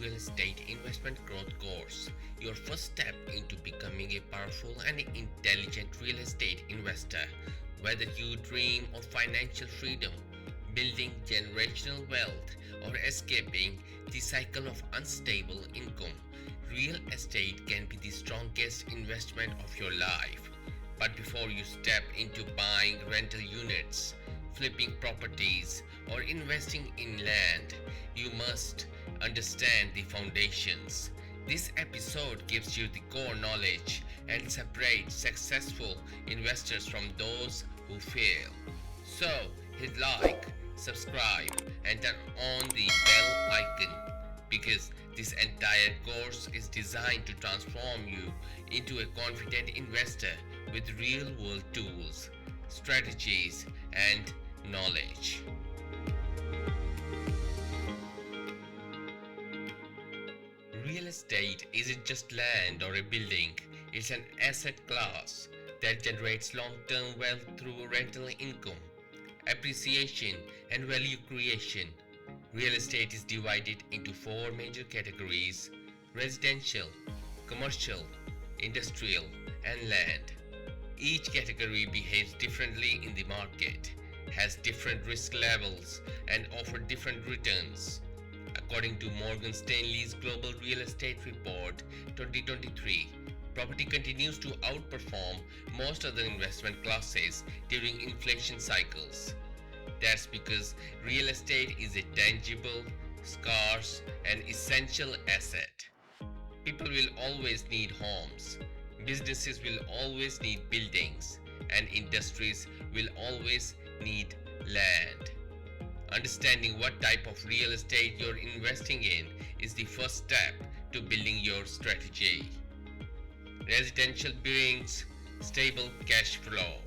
Real Estate Investment Growth course, your first step into becoming a powerful and intelligent real estate investor. Whether you dream of financial freedom, building generational wealth, or escaping the cycle of unstable income, real estate can be the strongest investment of your life. But before you step into buying rental units, flipping properties, or investing in land, you must understand the foundations. This episode gives you the core knowledge and separates successful investors from those who fail. So, hit like, subscribe, and turn on the bell icon because this entire course is designed to transform you into a confident investor with real world tools, strategies, and knowledge. Real estate isn't just land or a building, it's an asset class that generates long term wealth through rental income, appreciation, and value creation. Real estate is divided into four major categories: residential, commercial, industrial, and land. Each category behaves differently in the market, has different risk levels, and offers different returns. According to Morgan Stanley's Global Real Estate Report 2023, property continues to outperform most other investment classes during inflation cycles. That's because real estate is a tangible, scarce, and essential asset. People will always need homes, businesses will always need buildings, and industries will always need land. Understanding what type of real estate you're investing in is the first step to building your strategy. Residential brings stable cash flow,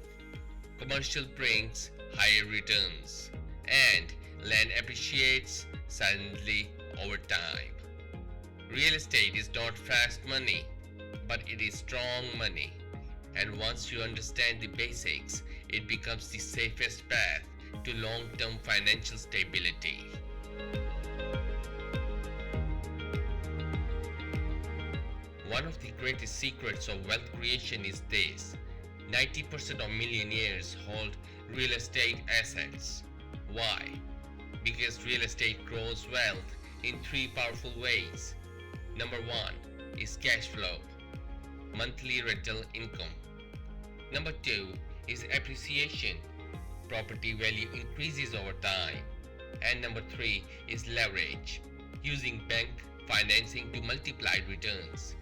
commercial brings higher returns, and land appreciates silently over time. Real estate is not fast money, but it is strong money. And once you understand the basics, it becomes the safest path to long-term financial stability. One of the greatest secrets of wealth creation is this: 90% of millionaires hold real estate assets. Why? Because real estate grows wealth in three powerful ways. Number one is cash flow, monthly rental income. Number two is appreciation, property value increases over time. And number three is leverage, using bank financing to multiply returns.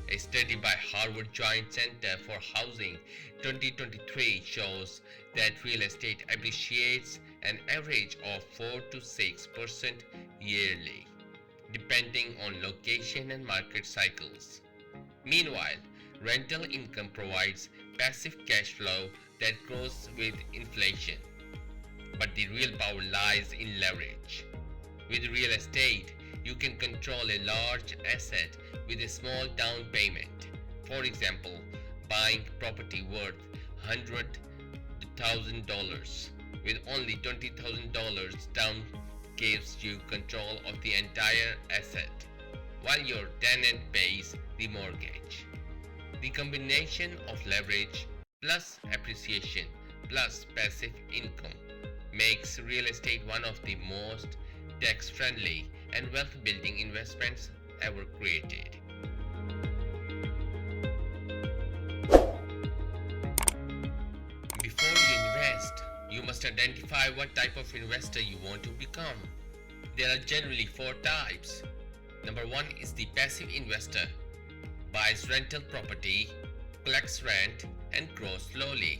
A study by Harvard Joint Center for Housing 2023 shows that real estate appreciates an average of 4 to 6% yearly, depending on location and market cycles. Meanwhile, rental income provides passive cash flow that grows with inflation. But the real power lies in leverage. With real estate, you can control a large asset with a small down payment. For example, buying property worth $100,000 with only $20,000 down gives you control of the entire asset, while your tenant pays the mortgage. The combination of leverage plus appreciation plus passive income makes real estate one of the most tax-friendly and wealth-building investments ever created. Before you invest, you must identify what type of investor you want to become. There are generally four types. Number one is the passive investor. Buys rental property, collects rent, and grows slowly.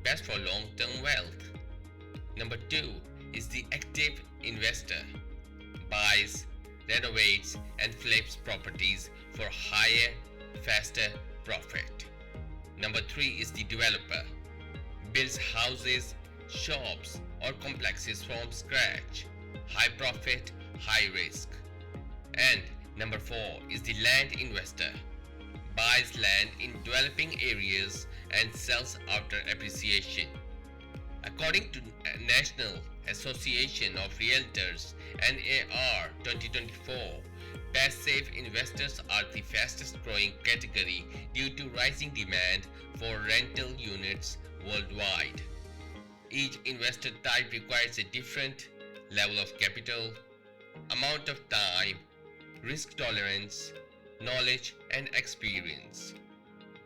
Best for long-term wealth. Number two is the active investor. Buys, renovates, and flips properties for higher, faster profit. Number three is the developer. Builds houses, shops, or complexes from scratch. High profit, high risk. And number four is the land investor. Buys land in developing areas and sells after appreciation. According to National Association of Realtors (NAR) 2024, Passive investors are the fastest growing category due to rising demand for rental units worldwide. Each investor type requires a different level of capital, amount of time, risk tolerance, knowledge, and experience.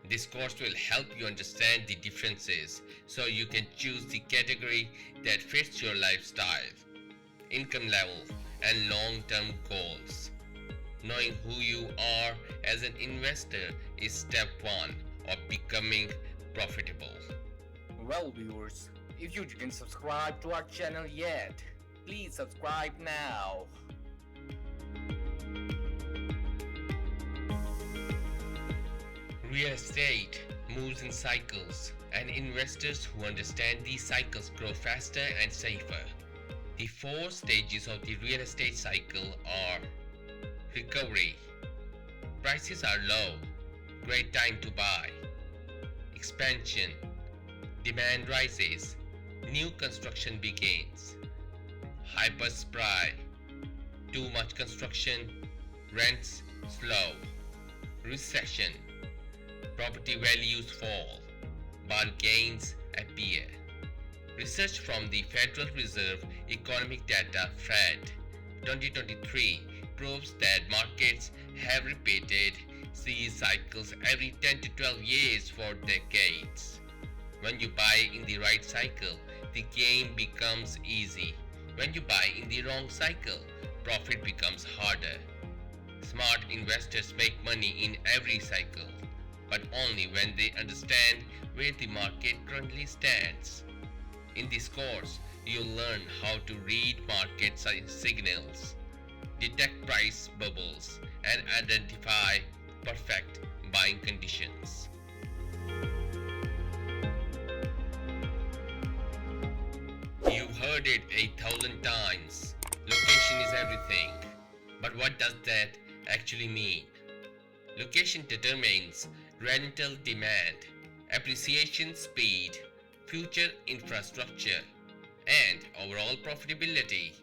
This course will help you understand the differences so you can choose the category that fits your lifestyle, income level, and long term goals. Knowing who you are as an investor is step one of becoming profitable. Well, viewers, if you didn't subscribe to our channel yet, please subscribe now. Real estate moves in cycles, and investors who understand these cycles grow faster and safer. The four stages of the real estate cycle are recovery. Prices are low, great time to buy. Expansion. Demand rises, new construction begins. Hypersupply. Too much construction, rents slow. Recession. Property values fall, but gains appear. Research from the Federal Reserve Economic Data (Fed) 2023 proves that markets have repeated these cycles every 10 to 12 years for decades. When you buy in the right cycle, the gain becomes easy. When you buy in the wrong cycle, profit becomes harder. Smart investors make money in every cycle, but only when they understand where the market currently stands. In this course, you'll learn how to read market signals, detect price bubbles, and identify perfect buying conditions. You've heard it 1,000 times. Location is everything. But what does that actually mean? Location determines rental demand, appreciation speed, future infrastructure, and overall profitability.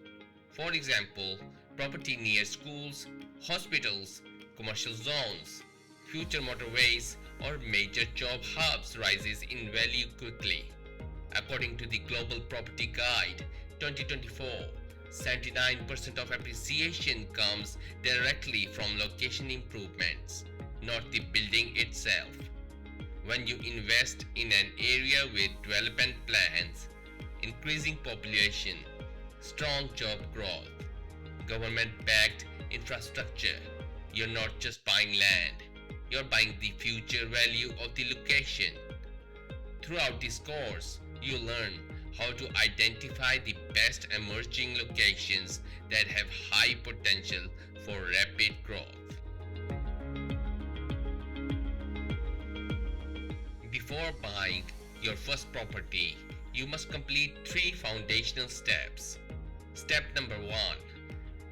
For example, property near schools, hospitals, commercial zones, future motorways, or major job hubs rises in value quickly. According to the Global Property Guide 2024, 79% of appreciation comes directly from location improvements, not the building itself. When you invest in an area with development plans, increasing population, strong job growth, government-backed infrastructure, you're not just buying land, you're buying the future value of the location. Throughout this course, you learn how to identify the best emerging locations that have high potential for rapid growth. Before buying your first property, you must complete 3 foundational steps. Step number 1.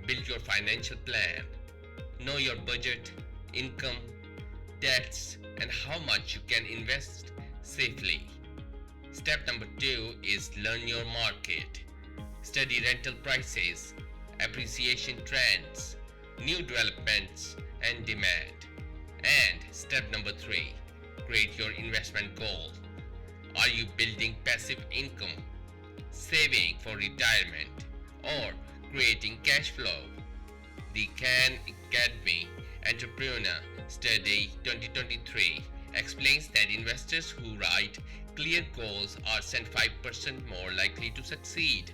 Build your financial plan. Know your budget, income, debts, and how much you can invest safely. Step number 2 is learn your market. Study rental prices, appreciation trends, new developments, and demand. And step number 3, create your investment goal. Are you building passive income, saving for retirement, or creating cash flow? The Khan Academy Entrepreneur Study 2023 explains that investors who write clear goals are 5% more likely to succeed.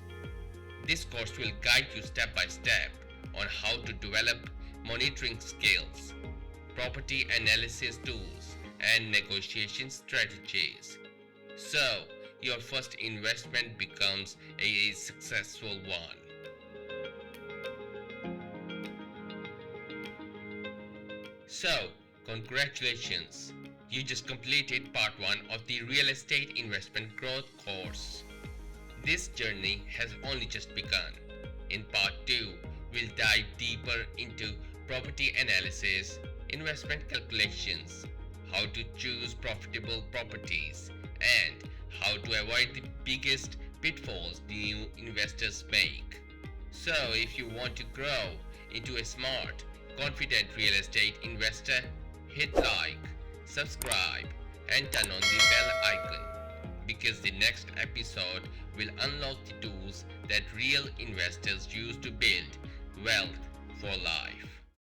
This course will guide you step by step on how to develop monitoring skills, property analysis tools, and negotiation strategies, so your first investment becomes a successful one. So, congratulations! You just completed part 1 of the Real Estate Investment Growth course. This journey has only just begun. In part 2, we'll dive deeper into property analysis, investment calculations, how to choose profitable properties, and how to avoid the biggest pitfalls new investors make. So, if you want to grow into a smart, confident real estate investor, hit like, subscribe, and turn on the bell icon because the next episode will unlock the tools that real investors use to build wealth for life.